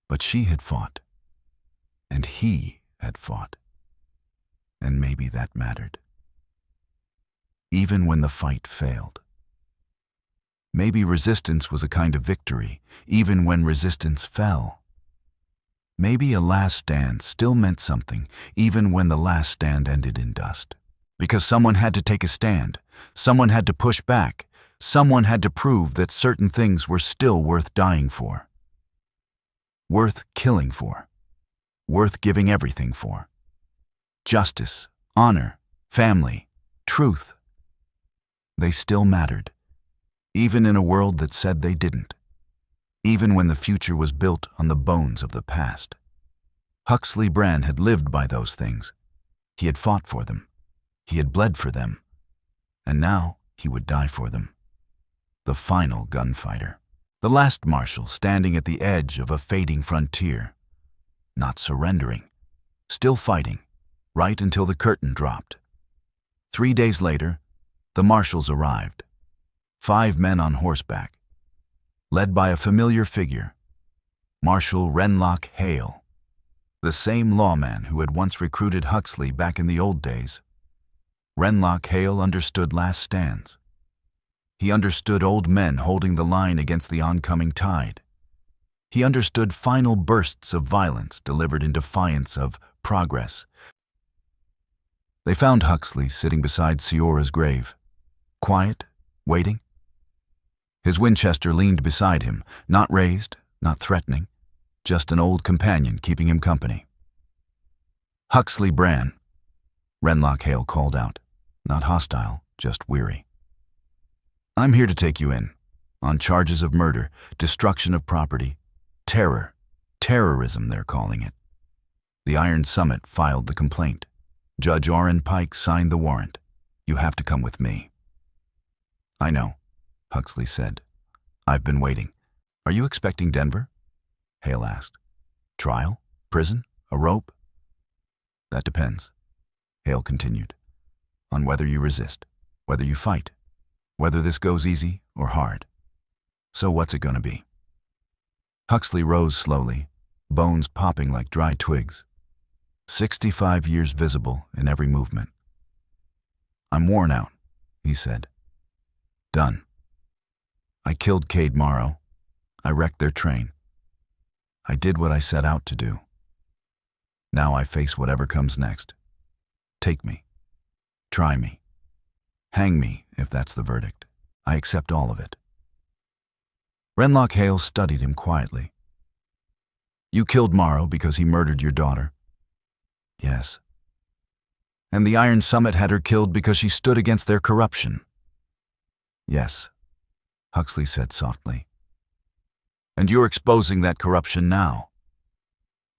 But she had fought. And he had fought. And maybe that mattered. Even when the fight failed. Maybe resistance was a kind of victory, even when resistance fell. Maybe a last stand still meant something, even when the last stand ended in dust. Because someone had to take a stand, someone had to push back, someone had to prove that certain things were still worth dying for. Worth killing for. Worth giving everything for. Justice, honor, family, truth. They still mattered, even in a world that said they didn't, even when the future was built on the bones of the past. Huxley Brann had lived by those things. He had fought for them. He had bled for them. And now he would die for them. The final gunfighter. The last marshal standing at the edge of a fading frontier. Not surrendering. Still fighting. Right until the curtain dropped. 3 days later, the marshals arrived. 5 men on horseback. Led by a familiar figure. Marshal Renlock Hale. The same lawman who had once recruited Huxley back in the old days. Renlock Hale understood last stands. He understood old men holding the line against the oncoming tide. He understood final bursts of violence delivered in defiance of progress. They found Huxley sitting beside Siora's grave, quiet, waiting. His Winchester leaned beside him, not raised, not threatening, just an old companion keeping him company. "Huxley Brann," Renlock Hale called out, not hostile, just weary. "I'm here to take you in, on charges of murder, destruction of property, terrorism they're calling it." The Iron Summit filed the complaint. Judge Orrin Pike signed the warrant. "You have to come with me." "I know," Huxley said. "I've been waiting." "Are you expecting Denver?" Hale asked. "Trial? Prison? A rope?" "That depends," Hale continued, "on whether you resist, whether you fight, whether this goes easy or hard. So what's it gonna be?" Huxley rose slowly, bones popping like dry twigs. 65 years visible in every movement. "I'm worn out," he said. "Done. I killed Cade Morrow. I wrecked their train. I did what I set out to do. Now I face whatever comes next. Take me. Try me. Hang me, if that's the verdict. I accept all of it." Renlock Hale studied him quietly. "You killed Morrow because he murdered your daughter?" "Yes." "And the Iron Summit had her killed because she stood against their corruption?" "Yes," Huxley said softly. "And you're exposing that corruption now.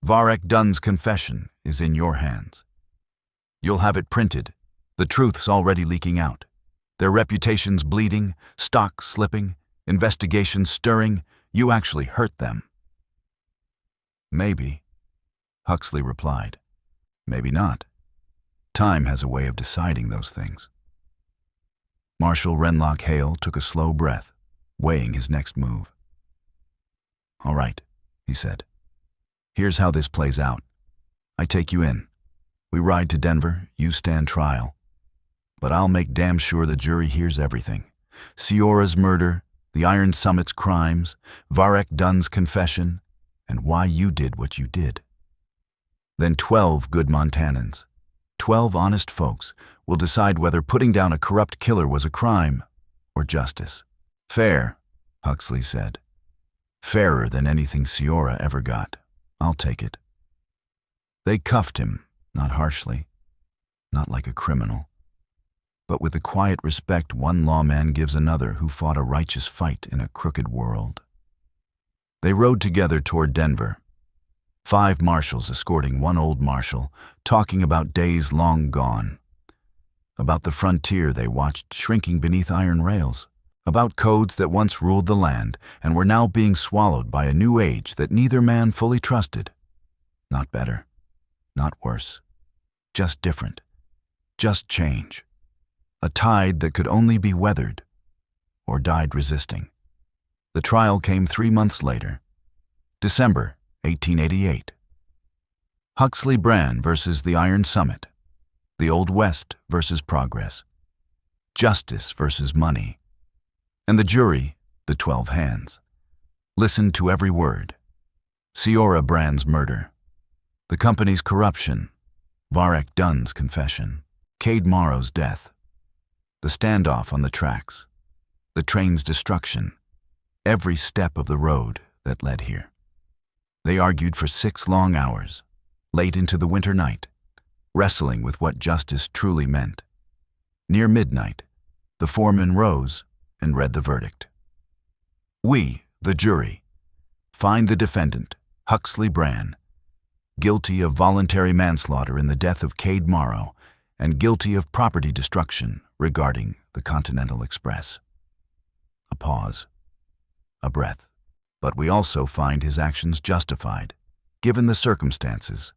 Varek Dunn's confession is in your hands. You'll have it printed. The truth's already leaking out. Their reputation's bleeding, stock slipping, investigations stirring. You actually hurt them." "Maybe," Huxley replied. "Maybe not. Time has a way of deciding those things." Marshal Renlock Hale took a slow breath, weighing his next move. "All right," he said. "Here's how this plays out. I take you in. We ride to Denver, you stand trial. But I'll make damn sure the jury hears everything. Siora's murder, the Iron Summit's crimes, Varek Dunn's confession, and why you did what you did. Then 12 good Montanans, 12 honest folks, will decide whether putting down a corrupt killer was a crime or justice." "Fair," Huxley said. "Fairer than anything Siora ever got. I'll take it." They cuffed him, not harshly, not like a criminal, but with the quiet respect one lawman gives another who fought a righteous fight in a crooked world. They rode together toward Denver, 5 marshals escorting one old marshal, talking about days long gone, about the frontier they watched shrinking beneath iron rails, about codes that once ruled the land and were now being swallowed by a new age that neither man fully trusted. Not better, not worse, just different, just change. A tide that could only be weathered or died resisting. The trial came 3 months later, December 1888. Huxley Brann versus the Iron Summit. The Old West versus progress. Justice versus money. And the jury, the 12 hands, listened to every word. Siora Brann's murder. The company's corruption. Varek Dunn's confession. Cade Morrow's death. The standoff on the tracks. The train's destruction. Every step of the road that led here. They argued for 6 long hours, late into the winter night, wrestling with what justice truly meant. Near midnight, the foreman rose and read the verdict. "We, the jury, find the defendant, Huxley Brann, guilty of voluntary manslaughter in the death of Cade Morrow and guilty of property destruction regarding the Continental Express." A pause, a breath. "But we also find his actions justified, given the circumstances,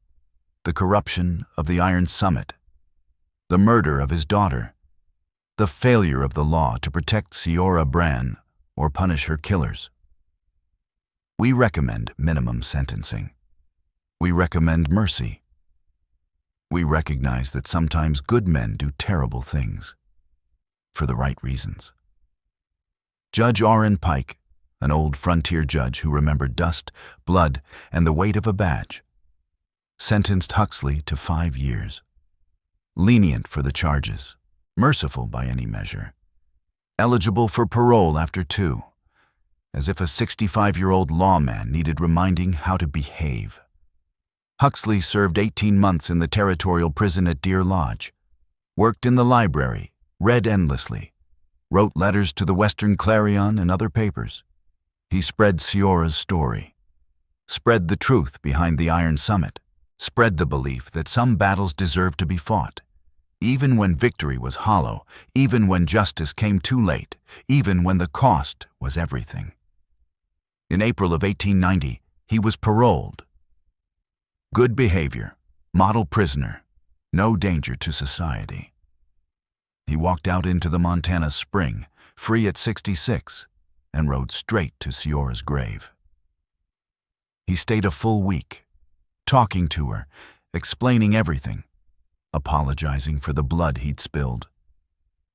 the corruption of the Iron Summit, the murder of his daughter, the failure of the law to protect Siora Brann or punish her killers. We recommend minimum sentencing. We recommend mercy. we recognize that sometimes good men do terrible things for the right reasons. Judge Orrin Pike, an old frontier judge who remembered dust, blood, and the weight of a badge, sentenced Huxley to 5 years. Lenient for the charges, merciful by any measure, eligible for parole after 2, as if a 65-year-old lawman needed reminding how to behave. Huxley served 18 months in the territorial prison at Deer Lodge, worked in the library, read endlessly, wrote letters to the Western Clarion and other papers. He spread Siora's story, spread the truth behind the Iron Summit, spread the belief that some battles deserve to be fought, even when victory was hollow, even when justice came too late, even when the cost was everything. In April of 1890, he was paroled. Good behavior, model prisoner, no danger to society. He walked out into the Montana spring, free at 66, and rode straight to Siora's grave. He stayed a full week, talking to her, explaining everything, apologizing for the blood he'd spilled,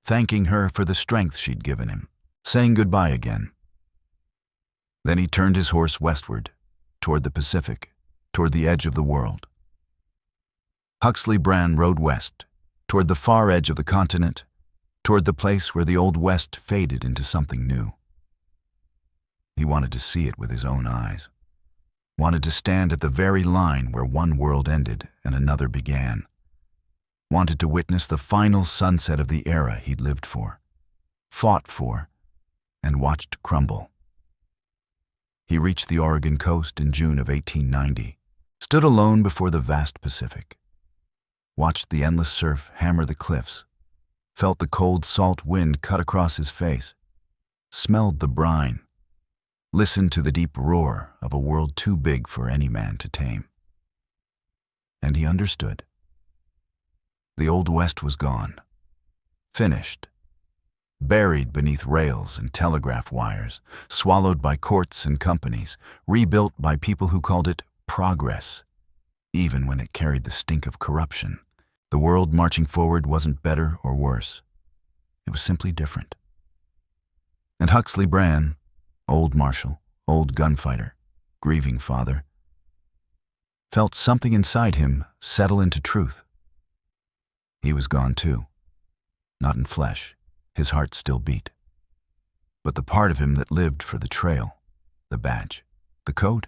thanking her for the strength she'd given him, saying goodbye again. Then he turned his horse westward, toward the Pacific, toward the edge of the world. Huxley Brann rode west, toward the far edge of the continent, toward the place where the Old West faded into something new. He wanted to see it with his own eyes, wanted to stand at the very line where one world ended and another began, wanted to witness the final sunset of the era he'd lived for, fought for, and watched crumble. He reached the Oregon coast in June of 1890, stood alone before the vast Pacific, watched the endless surf hammer the cliffs, felt the cold, salt wind cut across his face, smelled the brine, listened to the deep roar of a world too big for any man to tame. And he understood. The Old West was gone, finished, buried beneath rails and telegraph wires, swallowed by courts and companies, rebuilt by people who called it progress, even when it carried the stink of corruption. The world marching forward wasn't better or worse. It was simply different. And Huxley Brann, old marshal, old gunfighter, grieving father, felt something inside him settle into truth. He was gone too, not in flesh. His heart still beat. But the part of him that lived for the trail, the badge, the code,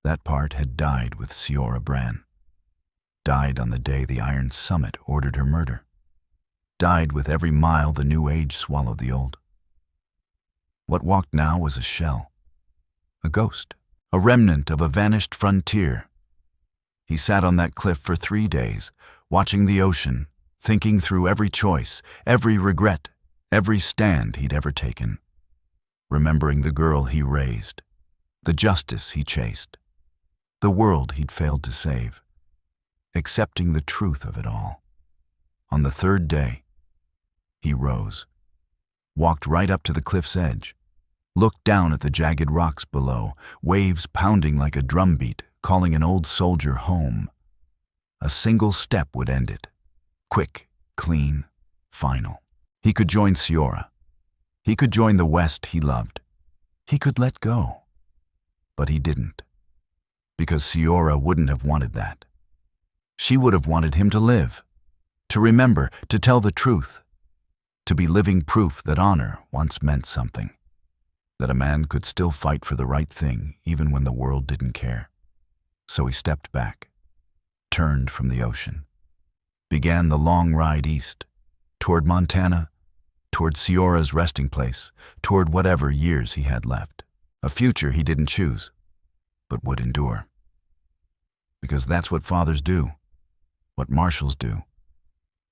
that part had died with Siora Brann. Died on the day the Iron Summit ordered her murder. Died with every mile the new age swallowed the old. What walked now was a shell, a ghost, a remnant of a vanished frontier. He sat on that cliff for 3 days, watching the ocean, thinking through every choice, every regret, every stand he'd ever taken, remembering the girl he raised, the justice he chased, the world he'd failed to save, accepting the truth of it all. On the 3rd day, he rose, walked right up to the cliff's edge, looked down at the jagged rocks below, waves pounding like a drumbeat, calling an old soldier home. A single step would end it. Quick, clean, final. He could join Siora. He could join the West he loved. He could let go. But he didn't. Because Siora wouldn't have wanted that. She would have wanted him to live, to remember, to tell the truth, to be living proof that honor once meant something, that a man could still fight for the right thing even when the world didn't care. So he stepped back, turned from the ocean, began the long ride east, toward Montana, toward Siora's resting place, toward whatever years he had left. A future he didn't choose, but would endure. Because that's what fathers do, what marshals do,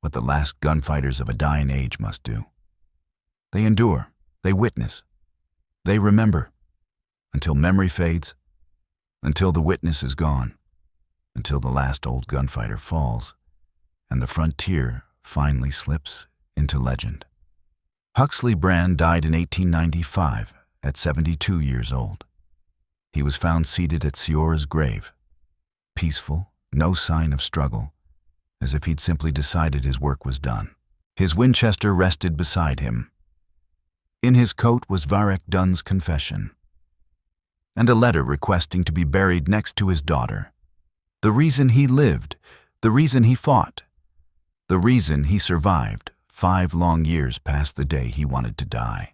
what the last gunfighters of a dying age must do. They endure, they witness, they remember, until memory fades, until the witness is gone, until the last old gunfighter falls, and the frontier finally slips into legend. Huxley Brann died in 1895 at 72 years old. He was found seated at Siora's grave, peaceful no sign of struggle, as if he'd simply decided his work was done. His Winchester rested beside him. In his coat was Varek Dunn's confession, and a letter requesting to be buried next to his daughter. The reason he lived, the reason he fought, the reason he survived 5 long years past the day he wanted to die.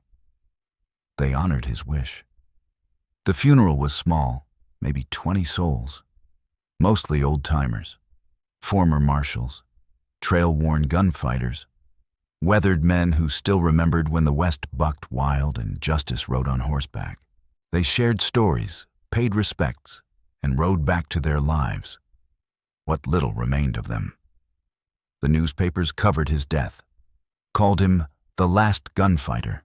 They honored his wish. The funeral was small, maybe 20 souls, mostly old-timers, former marshals, trail-worn gunfighters, weathered men who still remembered when the West bucked wild and justice rode on horseback. They shared stories, paid respects, and rode back to their lives, what little remained of them. The newspapers covered his death, called him the last gunfighter,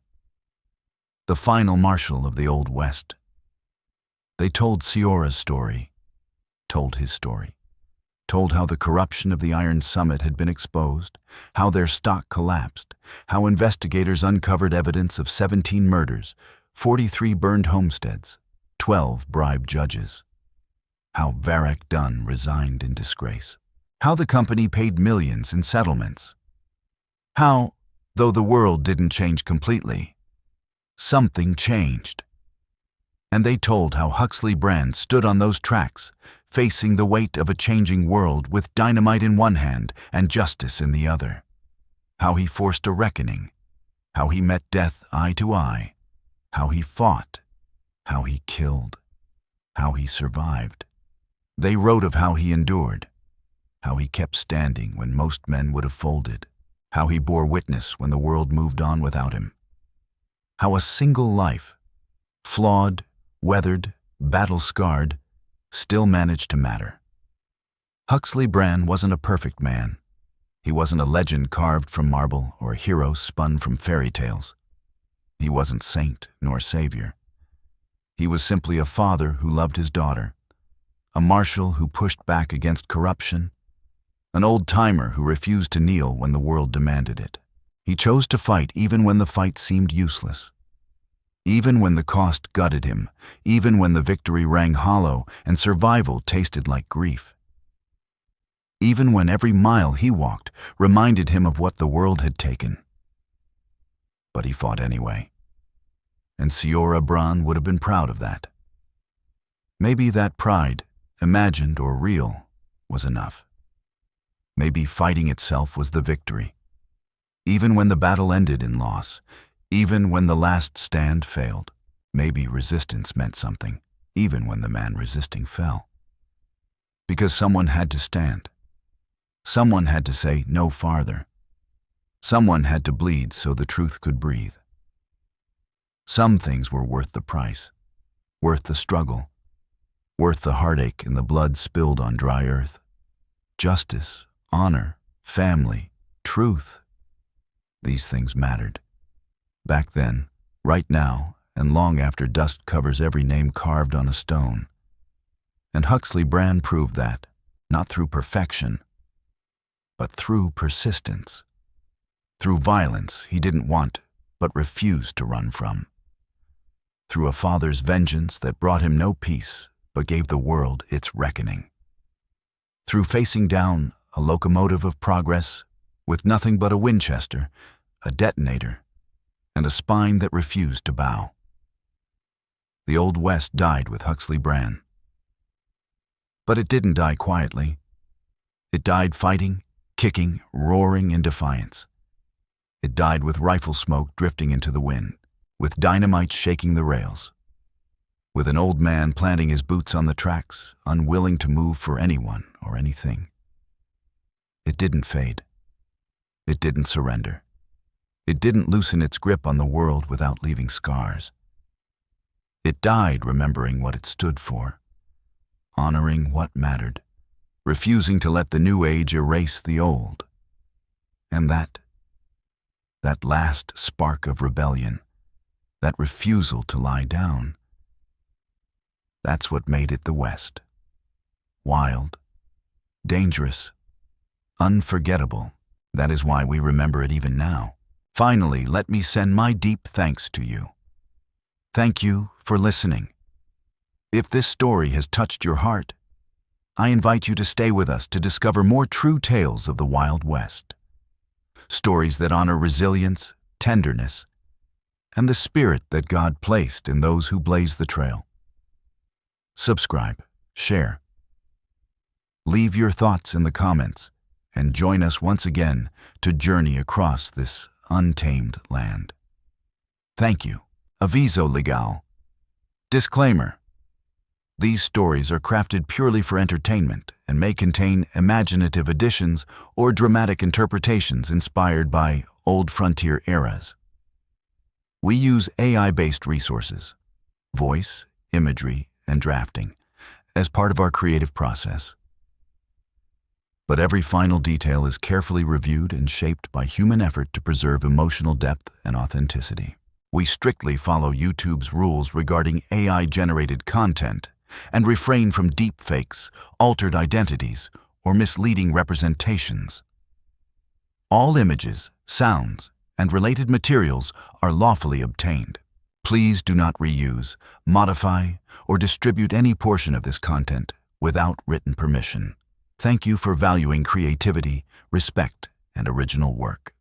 the final marshal of the Old West. They told Siora's story, told his story, told how the corruption of the Iron Summit had been exposed, how their stock collapsed, how investigators uncovered evidence of 17 murders, 43 burned homesteads, 12 bribed judges, how Varek Dunn resigned in disgrace, how the company paid millions in settlements, how, though the world didn't change completely, something changed. And they told how Huxley Brann stood on those tracks, facing the weight of a changing world with dynamite in one hand and justice in the other. How he forced a reckoning, how he met death eye to eye, how he fought, how he killed, how he survived. They wrote of how he endured, how he kept standing when most men would have folded, how he bore witness when the world moved on without him, how a single life, flawed, weathered, battle-scarred, still managed to matter. Huxley Brann wasn't a perfect man. He wasn't a legend carved from marble or a hero spun from fairy tales. He wasn't saint nor savior. He was simply a father who loved his daughter, a marshal who pushed back against corruption, an old-timer who refused to kneel when the world demanded it. He chose to fight even when the fight seemed useless. Even when the cost gutted him, even when the victory rang hollow and survival tasted like grief. Even when every mile he walked reminded him of what the world had taken. But he fought anyway. And Siora Brann would have been proud of that. Maybe that pride, imagined or real, was enough. Maybe fighting itself was the victory. Even when the battle ended in loss, even when the last stand failed, maybe resistance meant something, even when the man resisting fell. Because someone had to stand. Someone had to say no farther. Someone had to bleed so the truth could breathe. Some things were worth the price, worth the struggle, worth the heartache and the blood spilled on dry earth. Justice, honor, family, truth. These things mattered. Back then, right now, and long after dust covers every name carved on a stone. And Huxley Brann proved that, not through perfection, but through persistence. Through violence he didn't want, but refused to run from. Through a father's vengeance that brought him no peace, but gave the world its reckoning. Through facing down a locomotive of progress with nothing but a Winchester, a detonator, and a spine that refused to bow. The Old West died with Huxley Brann. But it didn't die quietly. It died fighting, kicking, roaring in defiance. It died with rifle smoke drifting into the wind, with dynamite shaking the rails, with an old man planting his boots on the tracks, unwilling to move for anyone or anything. It didn't fade. It didn't surrender. It didn't loosen its grip on the world without leaving scars. It died remembering what it stood for, honoring what mattered, refusing to let the new age erase the old. And that last spark of rebellion, that refusal to lie down, that's what made it the West. Wild, dangerous, unforgettable. That is why we remember it even now. Finally, let me send my deep thanks to you. Thank you for listening. If this story has touched your heart, I invite you to stay with us to discover more true tales of the Wild West. Stories that honor resilience, tenderness, and the spirit that God placed in those who blaze the trail. Subscribe, share, leave your thoughts in the comments, and join us once again to journey across this untamed land. Thank you. Aviso legal. Disclaimer. These stories are crafted purely for entertainment and may contain imaginative additions or dramatic interpretations inspired by old frontier eras. We use AI-based resources, voice, imagery, and drafting, as part of our creative process. But every final detail is carefully reviewed and shaped by human effort to preserve emotional depth and authenticity. We strictly follow YouTube's rules regarding AI-generated content and refrain from deepfakes, altered identities, or misleading representations. All images, sounds, and related materials are lawfully obtained. Please do not reuse, modify, or distribute any portion of this content without written permission. Thank you for valuing creativity, respect, and original work.